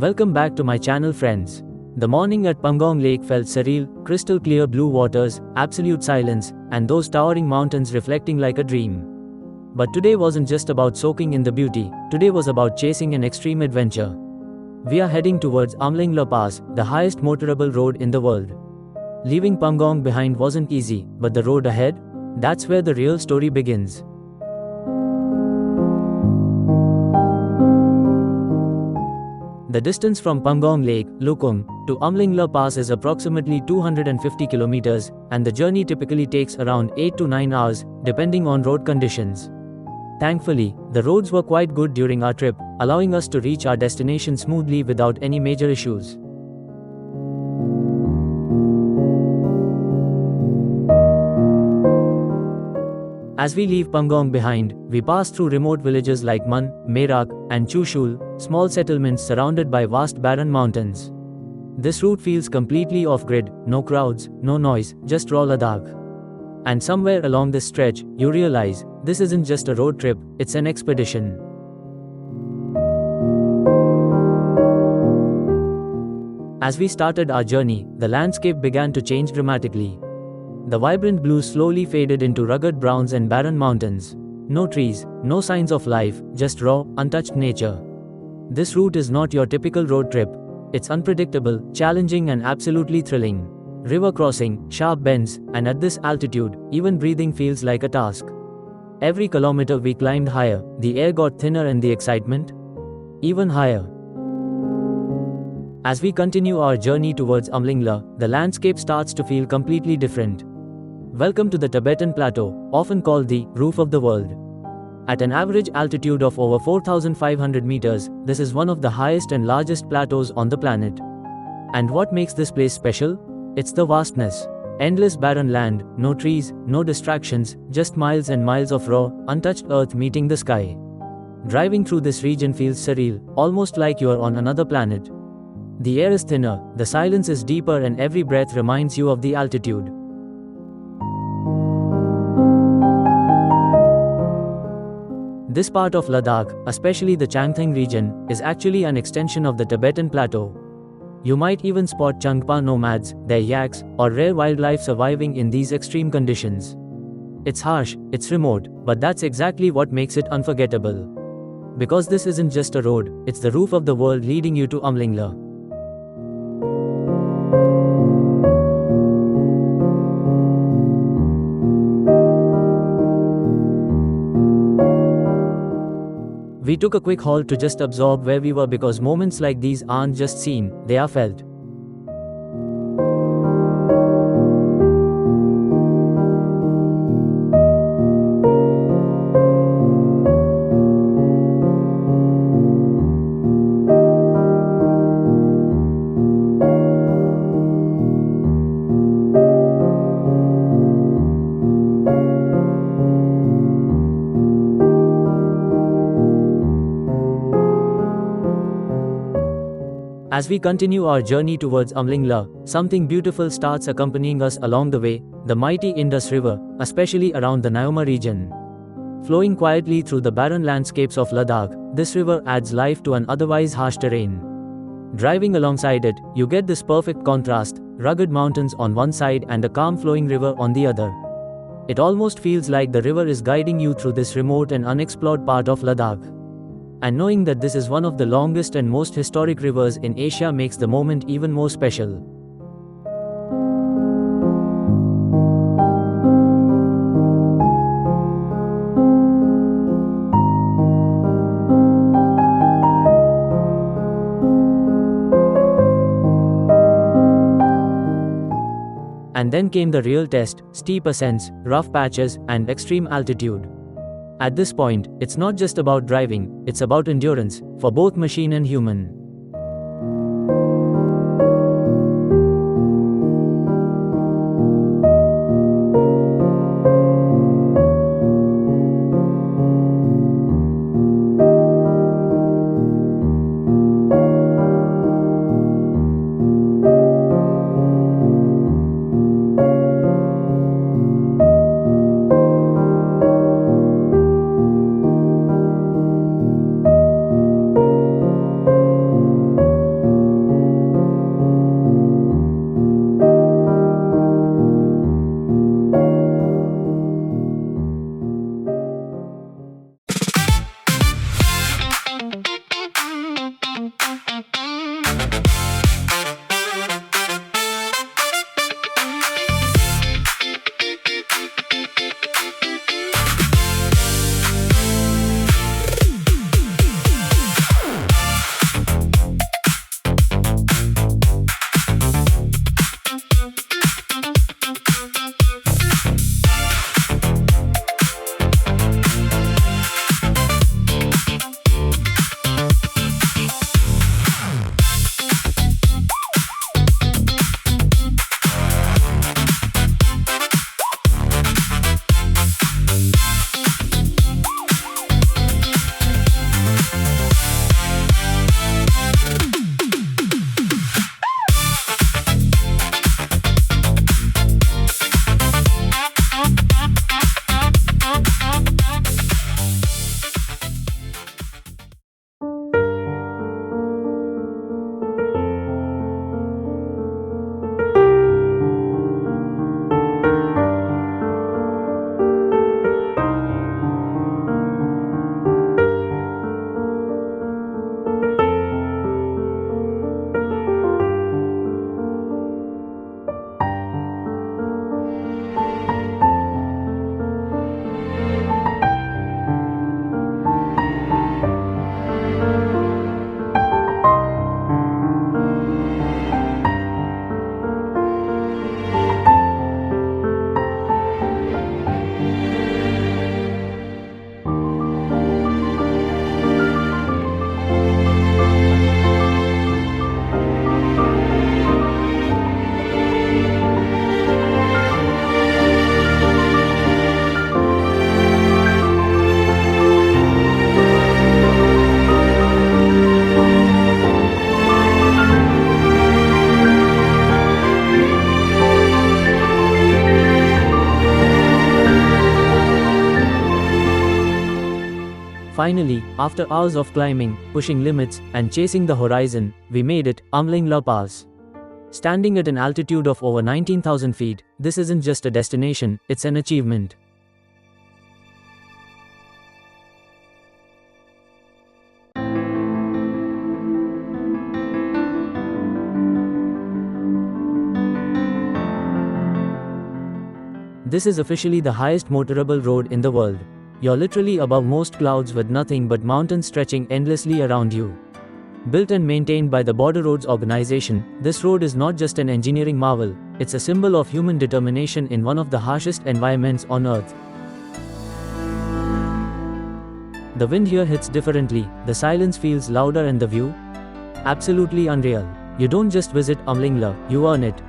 Welcome back to my channel, friends. The morning at Pangong Lake felt surreal, crystal clear blue waters, absolute silence, and those towering mountains reflecting like a dream. But today wasn't just about soaking in the beauty, today was about chasing an extreme adventure. We are heading towards Umling La Pass, the highest motorable road in the world. Leaving Pangong behind wasn't easy, but the road ahead? That's where the real story begins. The distance from Pangong Lake, Lukung, to Umling La Pass is approximately 250 kilometers, and the journey typically takes around 8 to 9 hours, depending on road conditions. Thankfully, the roads were quite good during our trip, allowing us to reach our destination smoothly without any major issues. As we leave Pangong behind, we pass through remote villages like Man, Merak, and Chushul, small settlements surrounded by vast barren mountains. This route feels completely off-grid, no crowds, no noise, just raw Ladakh. And somewhere along this stretch, you realize, this isn't just a road trip, it's an expedition. As we started our journey, the landscape began to change dramatically. The vibrant blues slowly faded into rugged browns and barren mountains. No trees, no signs of life, just raw, untouched nature. This route is not your typical road trip. It's unpredictable, challenging and absolutely thrilling. River crossing, sharp bends, and at this altitude, even breathing feels like a task. Every kilometer we climbed higher, the air got thinner and the excitement even higher. As we continue our journey towards Umling La, the landscape starts to feel completely different. Welcome to the Tibetan Plateau, often called the roof of the world. At an average altitude of over 4,500 meters, this is one of the highest and largest plateaus on the planet. And what makes this place special? It's the vastness. Endless barren land, no trees, no distractions, just miles and miles of raw, untouched earth meeting the sky. Driving through this region feels surreal, almost like you are on another planet. The air is thinner, the silence is deeper, and every breath reminds you of the altitude. This part of Ladakh, especially the Changthang region, is actually an extension of the Tibetan Plateau. You might even spot Changpa nomads, their yaks, or rare wildlife surviving in these extreme conditions. It's harsh, it's remote, but that's exactly what makes it unforgettable. Because this isn't just a road, it's the roof of the world leading you to Umling La. We took a quick halt to just absorb where we were because moments like these aren't just seen, they are felt. As we continue our journey towards Umling La, something beautiful starts accompanying us along the way, the mighty Indus River, especially around the Nyoma region. Flowing quietly through the barren landscapes of Ladakh, this river adds life to an otherwise harsh terrain. Driving alongside it, you get this perfect contrast, rugged mountains on one side and a calm flowing river on the other. It almost feels like the river is guiding you through this remote and unexplored part of Ladakh. And knowing that this is one of the longest and most historic rivers in Asia makes the moment even more special. And then came the real test: steep ascents, rough patches, and extreme altitude. At this point, it's not just about driving, it's about endurance, for both machine and human. Finally, after hours of climbing, pushing limits, and chasing the horizon, we made it, Umling La Pass. Standing at an altitude of over 19,000 feet, this isn't just a destination, it's an achievement. This is officially the highest motorable road in the world. You're literally above most clouds with nothing but mountains stretching endlessly around you. Built and maintained by the Border Roads Organization, this road is not just an engineering marvel, it's a symbol of human determination in one of the harshest environments on Earth. The wind here hits differently, the silence feels louder and the view? Absolutely unreal. You don't just visit Umling La, you earn it.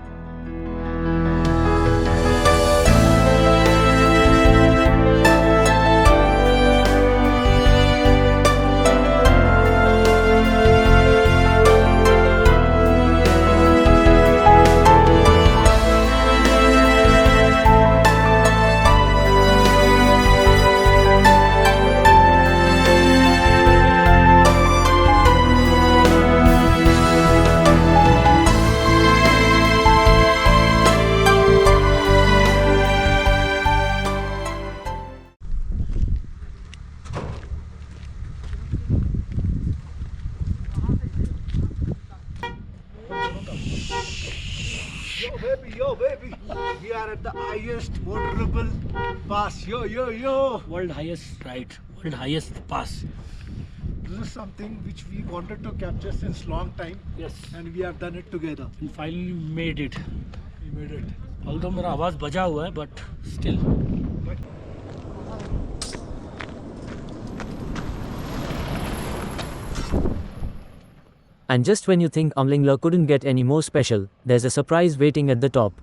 Yo baby, we are at the highest motorable pass. Yo. World highest ride, world highest pass. This is something which we wanted to capture since long time. Yes. And we have done it together. And finally made it. We made it. Although मेरा आवाज बजा हुआ है, but still. And just when you think Umling La couldn't get any more special, there's a surprise waiting at the top.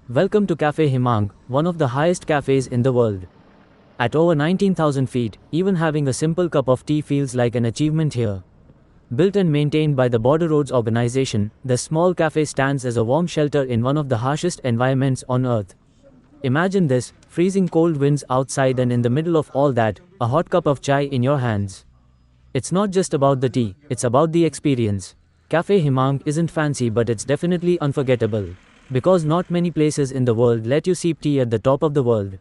Welcome to Cafe Himang, one of the highest cafes in the world. At over 19,000 feet, even having a simple cup of tea feels like an achievement here. Built and maintained by the Border Roads Organization, the small cafe stands as a warm shelter in one of the harshest environments on Earth. Imagine this, freezing cold winds outside and in the middle of all that, a hot cup of chai in your hands. It's not just about the tea, it's about the experience. Cafe Himang isn't fancy, but it's definitely unforgettable. Because not many places in the world let you sip tea at the top of the world.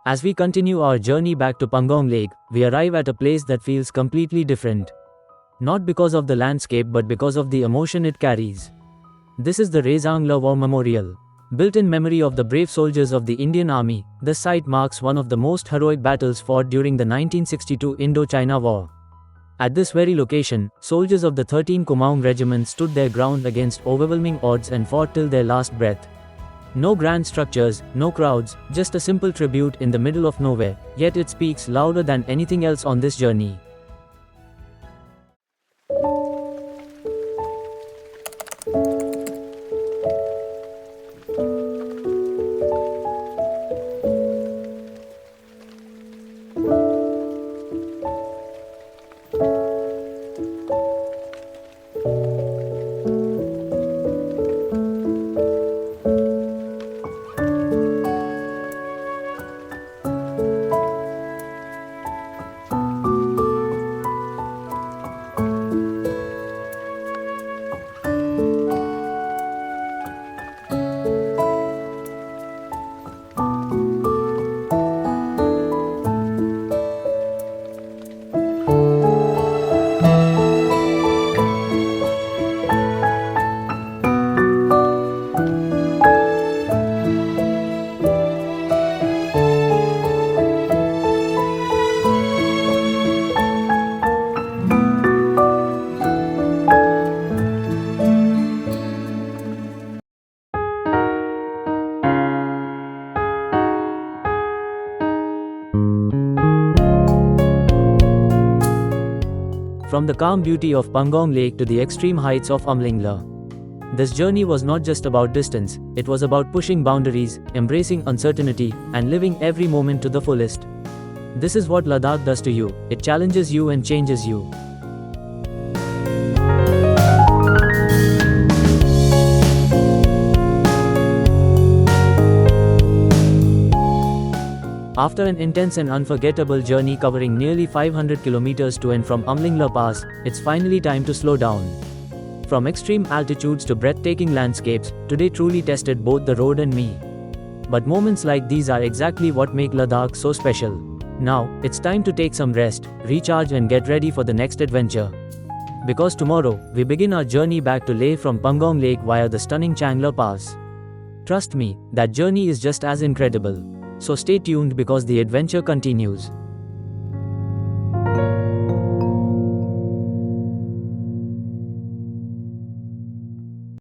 As we continue our journey back to Pangong Lake, we arrive at a place that feels completely different. Not because of the landscape but because of the emotion it carries. This is the Rezang La War Memorial. Built in memory of the brave soldiers of the Indian Army, this site marks one of the most heroic battles fought during the 1962 Indo-China War. At this very location, soldiers of the 13th Kumaung Regiment stood their ground against overwhelming odds and fought till their last breath. No grand structures, no crowds, just a simple tribute in the middle of nowhere, yet it speaks louder than anything else on this journey. From the calm beauty of Pangong Lake to the extreme heights of Umling La. This journey was not just about distance, it was about pushing boundaries, embracing uncertainty, and living every moment to the fullest. This is what Ladakh does to you, it challenges you and changes you. After an intense and unforgettable journey covering nearly 500 kilometers to and from Umling La Pass, it's finally time to slow down. From extreme altitudes to breathtaking landscapes, today truly tested both the road and me. But moments like these are exactly what make Ladakh so special. Now, it's time to take some rest, recharge and get ready for the next adventure. Because tomorrow, we begin our journey back to Leh from Pangong Lake via the stunning La Pass. Trust me, that journey is just as incredible. So stay tuned because the adventure continues.